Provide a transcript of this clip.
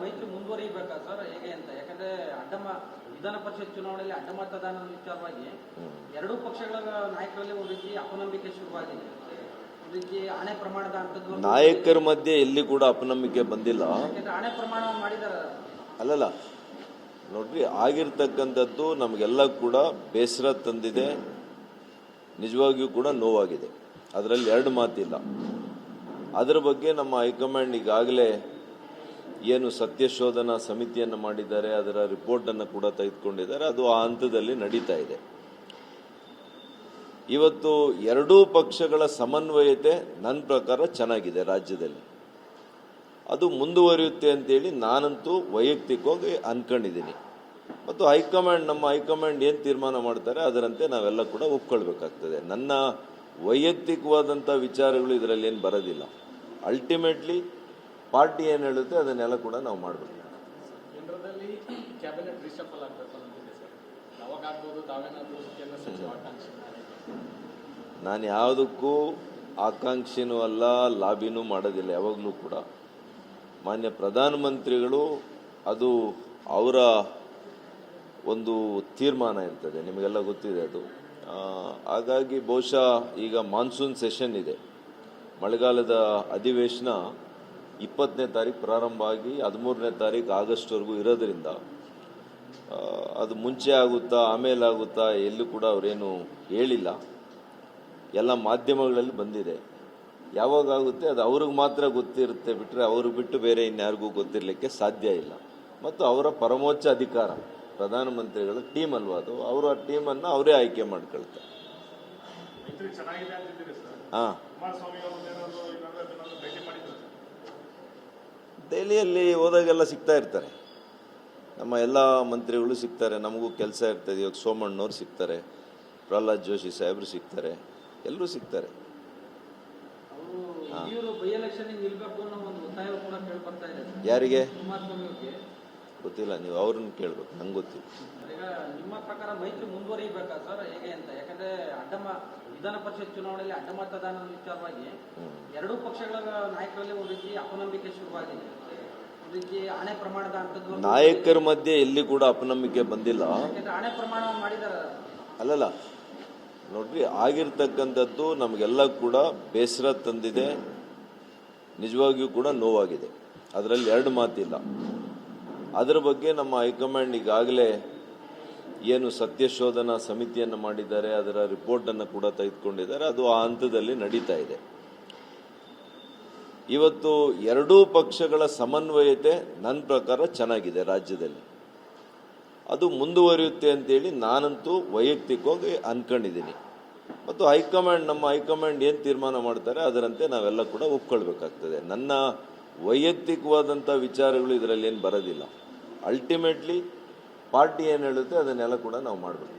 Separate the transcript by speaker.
Speaker 1: ಮೈತ್ರಿ ಮುಂದುವರಿಬೇಕಾ ಸರ್ ಹೇಗೆ ಅಂತ? ಯಾಕಂದ್ರೆ ವಿಧಾನ ಪರಿಷತ್ ಚುನಾವಣೆಯಲ್ಲಿ ಅಡ್ಡಮತದಾನದ ವಿಚಾರವಾಗಿ ಎರಡೂ ಪಕ್ಷಗಳ ನಾಯಕರಲ್ಲಿ ಒಂದು ರೀತಿ ಅಪನಂಬಿಕೆ ಶುರುವಾಗಿದೆ. ಒಂದು ರೀತಿ ಹಣೆ ಪ್ರಮಾಣದ ಅಂತದ್ದು
Speaker 2: ನಾಯಕರ ಮಧ್ಯೆ ಎಲ್ಲಿ ಕೂಡ ಅಪನಂಬಿಕೆ ಬಂದಿಲ್ಲ.
Speaker 1: ಹಣೆ ಪ್ರಮಾಣ ಮಾಡಿದಾರ
Speaker 2: ಅಲ್ಲಲ್ಲ ನೋಡ್ರಿ, ಆಗಿರ್ತಕ್ಕಂಥದ್ದು ನಮಗೆಲ್ಲ ಕೂಡ ಬೇಸರ ತಂದಿದೆ, ನಿಜವಾಗಿಯೂ ಕೂಡ ನೋವಾಗಿದೆ. ಅದರಲ್ಲಿ ಎರಡು ಮಾತಿಲ್ಲ. ಅದರ ಬಗ್ಗೆ ನಮ್ಮ ಹೈಕಮಾಂಡ್ ಈಗಾಗಲೇ ಏನು ಸತ್ಯಶೋಧನಾ ಸಮಿತಿಯನ್ನು ಮಾಡಿದ್ದಾರೆ, ಅದರ ರಿಪೋರ್ಟನ್ನು ಕೂಡ ತೆಗೆದುಕೊಂಡಿದ್ದಾರೆ. ಅದು ಆ ಹಂತದಲ್ಲಿ ನಡೀತಾ ಇದೆ. ಇವತ್ತು ಎರಡೂ ಪಕ್ಷಗಳ ಸಮನ್ವಯತೆ ನನ್ನ ಪ್ರಕಾರ ಚೆನ್ನಾಗಿದೆ ರಾಜ್ಯದಲ್ಲಿ. ಅದು ಮುಂದುವರಿಯುತ್ತೆ ಅಂತೇಳಿ ನಾನಂತೂ ವೈಯಕ್ತಿಕವಾಗಿ ಅನ್ಕೊಂಡಿದ್ದೀನಿ. ಮತ್ತು ನಮ್ಮ ಹೈಕಮಾಂಡ್ ಏನು ತೀರ್ಮಾನ ಮಾಡ್ತಾರೆ ಅದರಂತೆ ನಾವೆಲ್ಲ ಕೂಡ ಒಪ್ಕೊಳ್ಬೇಕಾಗ್ತದೆ. ನನ್ನ ವೈಯಕ್ತಿಕವಾದಂಥ ವಿಚಾರಗಳು ಇದರಲ್ಲಿ ಏನು ಬರೋದಿಲ್ಲ. ಅಲ್ಟಿಮೇಟ್ಲಿ ಪಾರ್ಟಿ ಏನು ಹೇಳುತ್ತೆ ಅದನ್ನೆಲ್ಲ ಕೂಡ ನಾವು ಮಾಡಬೇಕು.
Speaker 3: ಕೇಂದ್ರದಲ್ಲಿ ಕ್ಯಾಬಿನೆಟ್ ರಿಶಫಲ್ ಆಗಬೇಕು ಅಂತಿದೆ ಸರ್. ಯಾವಾಗ ಆಗ್ಬೋದು? ತಾವೇನಾದರೂ ಕೇಂದ್ರ ಸಚಿವ ಆಕಾಂಕ್ಷಿ?
Speaker 2: ನಾನು ಯಾವುದಕ್ಕೂ ಆಕಾಂಕ್ಷಿನೂ ಅಲ್ಲ, ಲಾಬಿನೂ ಮಾಡೋದಿಲ್ಲ. ಯಾವಾಗಲೂ ಕೂಡ ಮಾನ್ಯ ಪ್ರಧಾನಮಂತ್ರಿಗಳು ಅದು ಅವರ ಒಂದು ತೀರ್ಮಾನ ಇರ್ತದೆ, ನಿಮಗೆಲ್ಲ ಗೊತ್ತಿದೆ ಅದು. ಹಾಗಾಗಿ ಬಹುಶಃ ಈಗ ಮಾನ್ಸೂನ್ ಸೆಷನ್ ಇದೆ, ಮಳೆಗಾಲದ ಅಧಿವೇಶನ 20ನೇ ತಾರೀಕು ಪ್ರಾರಂಭ ಆಗಿ 13ನೇ ತಾರೀಕು ಆಗಸ್ಟ್ವರೆಗೂ ಇರೋದ್ರಿಂದ ಅದು ಮುಂಚೆ ಆಗುತ್ತಾ ಆಮೇಲೆ ಆಗುತ್ತಾ ಎಲ್ಲೂ ಕೂಡ ಅವರೇನು ಹೇಳಿಲ್ಲ. ಎಲ್ಲ ಮಾಧ್ಯಮಗಳಲ್ಲಿ ಬಂದಿದೆ. ಯಾವಾಗುತ್ತೆ ಅದು ಅವ್ರಿಗೆ ಮಾತ್ರ ಗೊತ್ತಿರುತ್ತೆ ಬಿಟ್ಟರೆ ಅವ್ರಿಗೆ ಬಿಟ್ಟು ಬೇರೆ ಇನ್ಯಾರಿಗೂ ಗೊತ್ತಿರಲಿಕ್ಕೆ ಸಾಧ್ಯ ಇಲ್ಲ. ಮತ್ತು ಅವರ ಪರಮೋಚ್ಚ ಅಧಿಕಾರ ಪ್ರಧಾನಮಂತ್ರಿಗಳ ಟೀಮ್ ಅಲ್ವಾ, ಅದು ಅವರ ಟೀಮನ್ನು ಅವರೇ ಆಯ್ಕೆ ಮಾಡ್ಕೊಳ್ತಾರೆ. ಹಾಂ, ದೆಹಲಿಯಲ್ಲಿ ಹೋದಾಗೆಲ್ಲ ಸಿಗ್ತಾ ಇರ್ತಾರೆ, ನಮ್ಮ ಎಲ್ಲ ಮಂತ್ರಿಗಳು ಸಿಗ್ತಾರೆ, ನಮಗೂ ಕೆಲಸ ಇರ್ತದೆ. ಇವಾಗ ಸೋಮಣ್ಣವ್ರು ಸಿಗ್ತಾರೆ, ಪ್ರಹ್ಲಾದ್ ಜೋಶಿ ಸಾಹೇಬರು ಸಿಗ್ತಾರೆ, ಎಲ್ಲರೂ ಸಿಗ್ತಾರೆ. ಯಾರಿಗೆ ಗೊತ್ತಿಲ್ಲ, ನೀವು ಅವ್ರನ್ನ ಕೇಳ್ಬೇಕು, ನಂಗೆ ಗೊತ್ತಿಲ್ಲ.
Speaker 1: ನಿಮ್ಮ ಪ್ರಕಾರ ಮೈತ್ರಿ ಮುಂದುವರಿಬೇಕಾ ಸರ್ ಹೇಗೆ ಅಂತ? ಯಾಕಂದ್ರೆ ವಿಧಾನ ಪರಿಷತ್ ಚುನಾವಣೆಯಲ್ಲಿ ಅಡ್ಡಮತದಾನದ ವಿಚಾರವಾಗಿ ಎರಡೂ ಪಕ್ಷಗಳ ನಾಯಕರಲ್ಲಿ ಒಂದು ರೀತಿ ಅಪನಂಬಿಕೆ ಶುರುವಾಗಿದೆ. ಒಂದು ರೀತಿ ಹಣೆ ಪ್ರಮಾಣದ ಅಂತದ್ದು
Speaker 2: ನಾಯಕರ ಮಧ್ಯೆ ಎಲ್ಲಿ ಕೂಡ ಅಪನಂಬಿಕೆ ಬಂದಿಲ್ಲ.
Speaker 1: ಹಣೆ ಪ್ರಮಾಣ ಮಾಡಿದಾರ.
Speaker 2: ಅಲ್ಲಲ್ಲ ನೋಡ್ರಿ, ಆಗಿರ್ತಕ್ಕಂಥದ್ದು ನಮಗೆಲ್ಲ ಕೂಡ ಬೇಸರ ತಂದಿದೆ, ನಿಜವಾಗಿಯೂ ಕೂಡ ನೋವಾಗಿದೆ. ಅದರಲ್ಲಿ ಎರಡು ಮಾತಿಲ್ಲ. ಅದರ ಬಗ್ಗೆ ನಮ್ಮ ಹೈಕಮಾಂಡ್ ಈಗಾಗಲೇ ಏನು ಸತ್ಯಶೋಧನಾ ಸಮಿತಿಯನ್ನು ಮಾಡಿದ್ದಾರೆ, ಅದರ ರಿಪೋರ್ಟನ್ನು ಕೂಡ ತೆಗೆದುಕೊಂಡಿದ್ದಾರೆ. ಅದು ಆ ಹಂತದಲ್ಲಿ ನಡೀತಾ ಇದೆ. ಇವತ್ತು ಎರಡೂ ಪಕ್ಷಗಳ ಸಮನ್ವಯತೆ ನನ್ನ ಪ್ರಕಾರ ಚೆನ್ನಾಗಿದೆ ರಾಜ್ಯದಲ್ಲಿ. ಅದು ಮುಂದುವರಿಯುತ್ತೆ ಅಂತೇಳಿ ನಾನಂತೂ ವೈಯಕ್ತಿಕವಾಗಿ ಅನ್ಕೊಂಡಿದ್ದೀನಿ. ಮತ್ತು ನಮ್ಮ ಹೈಕಮಾಂಡ್ ಏನು ತೀರ್ಮಾನ ಮಾಡ್ತಾರೆ ಅದರಂತೆ ನಾವೆಲ್ಲ ಕೂಡ ಒಪ್ಕೊಳ್ಬೇಕಾಗ್ತದೆ. ನನ್ನ ವೈಯಕ್ತಿಕವಾದಂಥ ವಿಚಾರಗಳು ಇದರಲ್ಲಿ ಏನು ಬರೋದಿಲ್ಲ. ಅಲ್ಟಿಮೇಟ್ಲಿ ಪಾರ್ಟಿ ಏನು ಹೇಳುತ್ತೆ ಅದನ್ನೆಲ್ಲ ಕೂಡ ನಾವು ಮಾಡಬೇಕು.